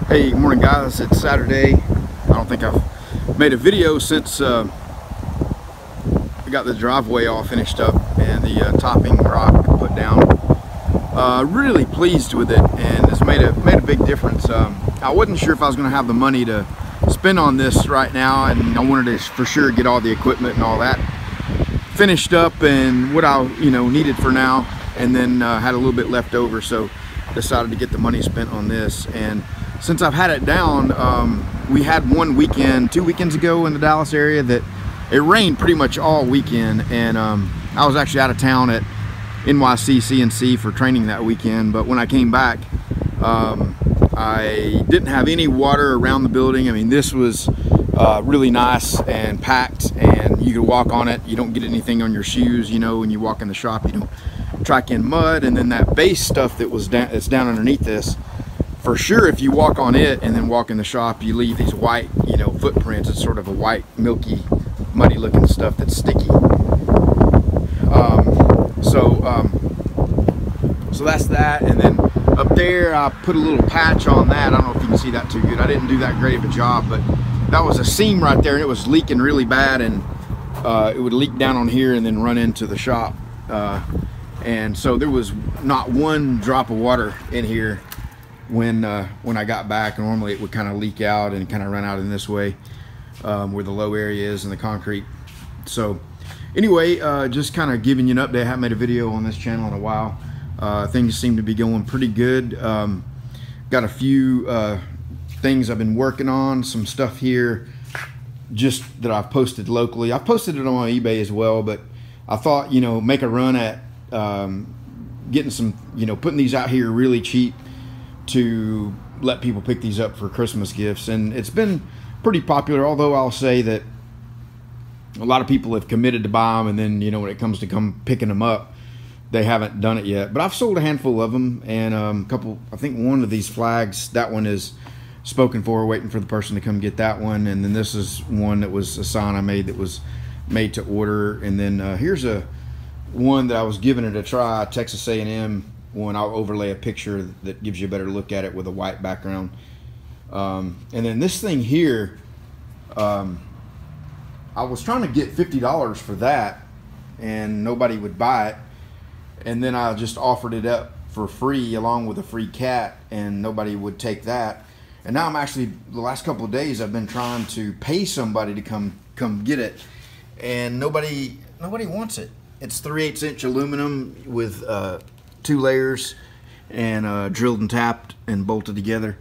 Hey, good morning guys. It's Saturday. I don't think I've made a video since I got the driveway all finished up and the topping rock put down. Really pleased with it, and it's made a big difference. I wasn't sure if I was going to have the money to spend on this right now, and I wanted to for sure get all the equipment and all that finished up and what I needed for now, and then had a little bit left over, so decided to get the money spent on this. And since I've had it down, we had two weekends ago in the Dallas area that it rained pretty much all weekend, and I was actually out of town at NYC CNC for training that weekend. But when I came back, I didn't have any water around the building. I mean, this was really nice and packed, and you could walk on it. You don't get anything on your shoes, when you walk in the shop. You don't track in mud. And then that base stuff that's down underneath this, for sure, if you walk on it and then walk in the shop, you leave these white, footprints. It's sort of a white, milky, muddy looking stuff that's sticky. So that's that. And then up there, I put a little patch on that. I don't know if you can see that too good. I didn't do that great of a job, but that was a seam right there, and it was leaking really bad, and it would leak down on here and then run into the shop. And so there was not one drop of water in here when I got back. Normally it would kind of leak out and kind of run out in this way, where the low area is in the concrete. So anyway, just kind of giving you an update. I haven't made a video on this channel in a while. Things seem to be going pretty good. Got a few things I've been working on, some stuff here just that I've posted locally. I've posted it on eBay as well, but I thought, make a run at getting some, putting these out here really cheap to let people pick these up for Christmas gifts. And it's been pretty popular, although I'll say that a lot of people have committed to buy them, and then when it comes to come picking them up, they haven't done it yet. But I've sold a handful of them, and a couple, I think one of these flags, that one is spoken for, waiting for the person to come get that one. And then this is one that was a sign I made that was made to order. And then here's one that I was giving it a try, Texas A&M one. I'll overlay a picture that gives you a better look at it with a white background. And then this thing here, I was trying to get $50 for that, and nobody would buy it. And then I just offered it up for free along with a free cat, and nobody would take that. And now I'm actually, the last couple of days, I've been trying to pay somebody to come get it, and nobody wants it. It's 3/8 inch aluminum with 2 layers, and drilled and tapped and bolted together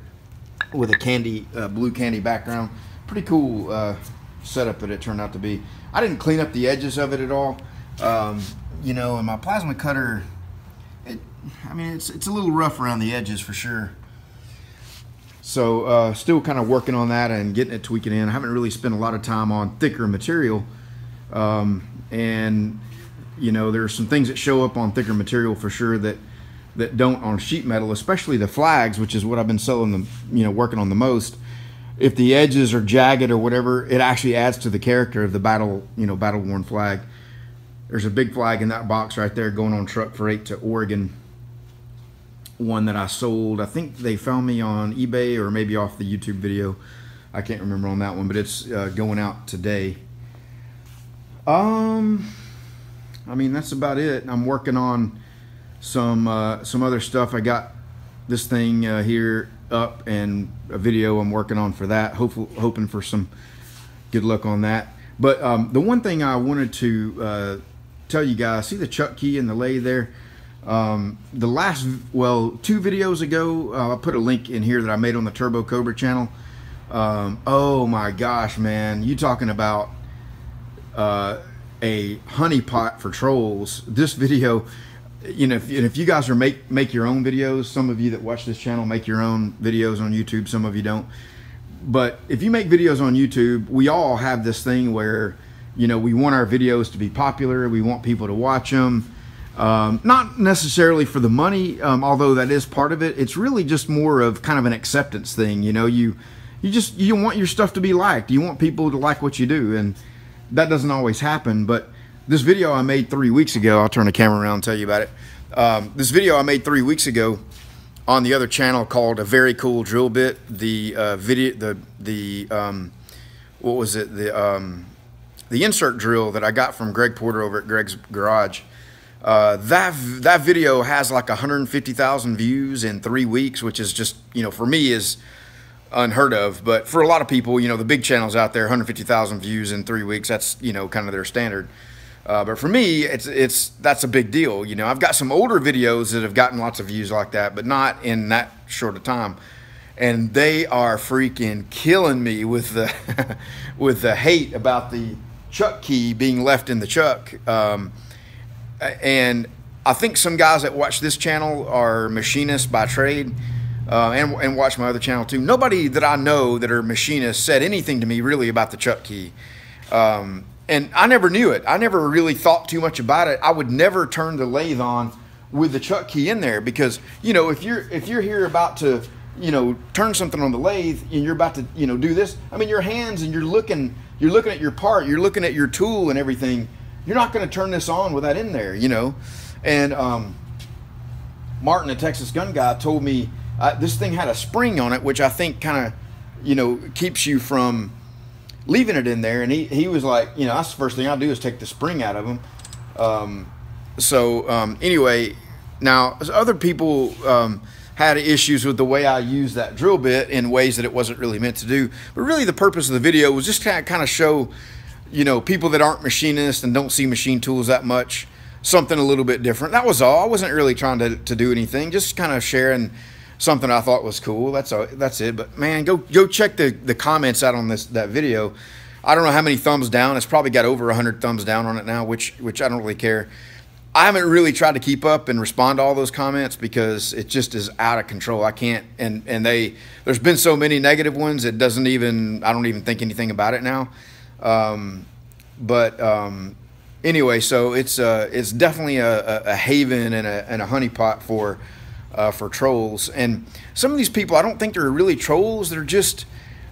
with a blue candy background. Pretty cool setup that it turned out to be. I didn't clean up the edges of it at all. And my plasma cutter, it's a little rough around the edges for sure. So still kind of working on that and getting it tweaking in. I haven't really spent a lot of time on thicker material, and there are some things that show up on thicker material for sure that don't on sheet metal, especially the flags, which is what I've been selling them, working on the most. If the edges are jagged or whatever, it actually adds to the character of the battle-worn flag. There's a big flag in that box right there going on truck freight to Oregon. One that I sold, I think they found me on eBay or maybe off the YouTube video. I can't remember on that one, but it's going out today. That's about it. I'm working on some other stuff. I got this thing here up, and a video I'm working on for that. Hoping for some good luck on that. But the one thing I wanted to tell you guys, see the chuck key in the lathe there? The last, 2 videos ago, I put a link in here that I made on the Turbo Cobra channel. Oh my gosh, man, you talking about a honeypot for trolls. This video, if you guys are make your own videos, some of you that watch this channel make your own videos on YouTube, some of you don't. But if you make videos on YouTube, we all have this thing where, we want our videos to be popular. We want people to watch them. Not necessarily for the money, although that is part of it. It's really just more of kind of an acceptance thing. You want your stuff to be liked. You want people to like what you do, and that doesn't always happen. But this video I made 3 weeks ago, I'll turn the camera around and tell you about it. This video I made 3 weeks ago on the other channel called A Very Cool Drill Bit. The what was it? The insert drill that I got from Greg Porter over at Greg's Garage. That video has like 150,000 views in 3 weeks, which is just, you know, for me is unheard of. But for a lot of people, you know, the big channels out there, 150,000 views in 3 weeks, that's, you know, kind of their standard. But for me, that's a big deal. You know, I've got some older videos that have gotten lots of views like that, but not in that short of time. And they are freaking killing me with the with the hate about the chuck key being left in the chuck. And I think some guys that watch this channel are machinists by trade, and watch my other channel too. Nobody that I know that are machinists said anything to me really about the chuck key. And I never knew it. I never really thought too much about it. I would never turn the lathe on with the chuck key in there, because, you know, if you're here about to, you know, turn something on the lathe and you're about to, you know, do this, I mean, your hands, and you're looking at your part, you're looking at your tool and everything. You're not going to turn this on with that in there, you know. And Martin, the Texas gun guy, told me this thing had a spring on it, which I think kind of, you know, keeps you from leaving it in there. And he was like, you know, that's the first thing I'll do is take the spring out of them. Anyway, now other people had issues with the way I used that drill bit in ways that it wasn't really meant to do. But really the purpose of the video was just to kind of show, you know, people that aren't machinists and don't see machine tools that much, something a little bit different. That was all. I wasn't really trying to do anything, just kind of sharing something I thought was cool. That's all. That's it. But man, go check the comments out on that video. I don't know how many thumbs down. It's probably got over 100 thumbs down on it now, which I don't really care. I haven't really tried to keep up and respond to all those comments because it just is out of control. I can't, and there's been so many negative ones, it doesn't even, I don't even think anything about it now. Anyway, so it's definitely a haven and a honeypot for trolls. And some of these people, I don't think they're really trolls.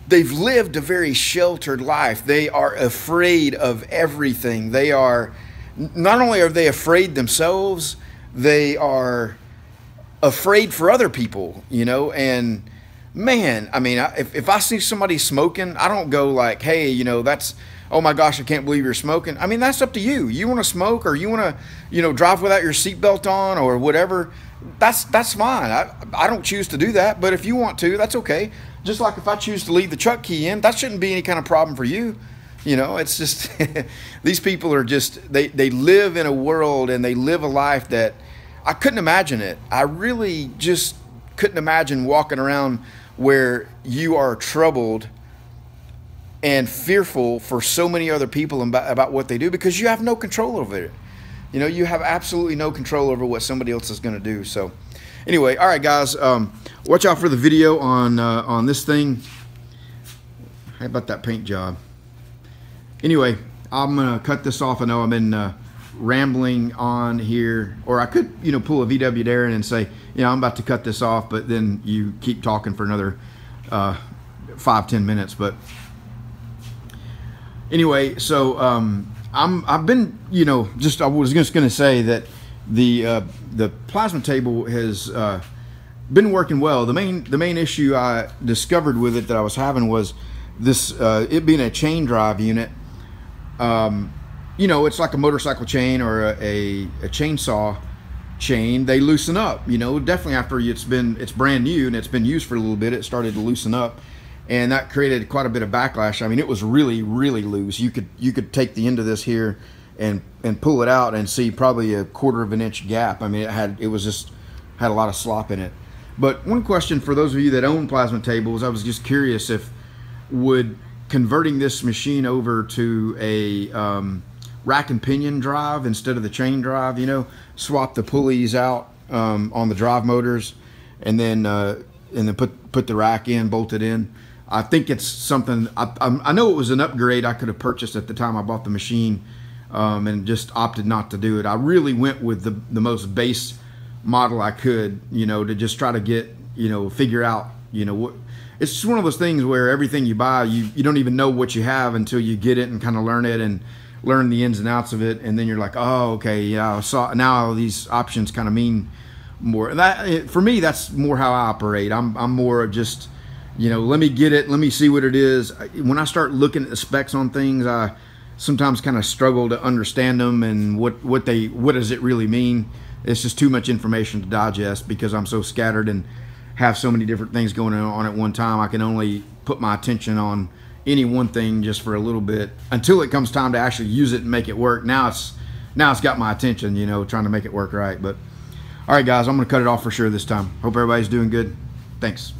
They've lived a very sheltered life. They are afraid of everything. They are, not only are they afraid themselves, they are afraid for other people, you know. And man, I mean, if I see somebody smoking, I don't go like, hey, you know, that's, oh my gosh, I can't believe you're smoking. I mean, that's up to you. You want to smoke, or you want to, you know, drive without your seatbelt on or whatever, that's fine. I don't choose to do that, but if you want to, that's okay. Just like if I choose to leave the chuck key in, that shouldn't be any kind of problem for you. You know, it's just, these people are just, they live in a world and they live a life that I couldn't imagine it. I really just couldn't imagine walking around where you are troubled and fearful for so many other people about what they do, because you have no control over it. You know, you have absolutely no control over what somebody else is going to do. So anyway, all right, guys, watch out for the video on this thing. How about that paint job? Anyway, I'm going to cut this off. I know I've been rambling on here, or I could, you know, pull a VW Darren and say, you know, I'm about to cut this off, but then you keep talking for another 5-10 minutes. But anyway, so I've been, you know, I was just going to say that the plasma table has been working well. The main issue I discovered with it that I was having was this, it being a chain drive unit. You know, it's like a motorcycle chain or a chainsaw chain. They loosen up, you know, definitely after it's brand new and it's been used for a little bit, it started to loosen up, and that created quite a bit of backlash. I mean, it was really, really loose. You could take the end of this here and pull it out and see probably a 1/4 inch gap. I mean, it just had a lot of slop in it. But one question for those of you that own plasma tables, I was just curious if would converting this machine over to a rack and pinion drive instead of the chain drive, you know, swap the pulleys out on the drive motors, and then put the rack in, bolt it in. I think it's something, I know it was an upgrade I could have purchased at the time I bought the machine, and just opted not to do it. I really went with the most base model I could, you know, to just try to get, you know, figure out, you know, what. It's just one of those things where everything you buy, you don't even know what you have until you get it and kind of learn it and learn the ins and outs of it, and then you're like, oh, okay, yeah, now these options kind of mean more that for me. That's more how I operate. I'm more of just, you know, let me get it, let me see what it is. When I start looking at the specs on things, I sometimes kind of struggle to understand them and what does it really mean. It's just too much information to digest because I'm so scattered and have so many different things going on at one time. I can only put my attention on any one thing just for a little bit until it comes time to actually use it and make it work. Now it's got my attention, you know, trying to make it work right. But all right, guys, I'm going to cut it off for sure this time. Hope everybody's doing good. Thanks.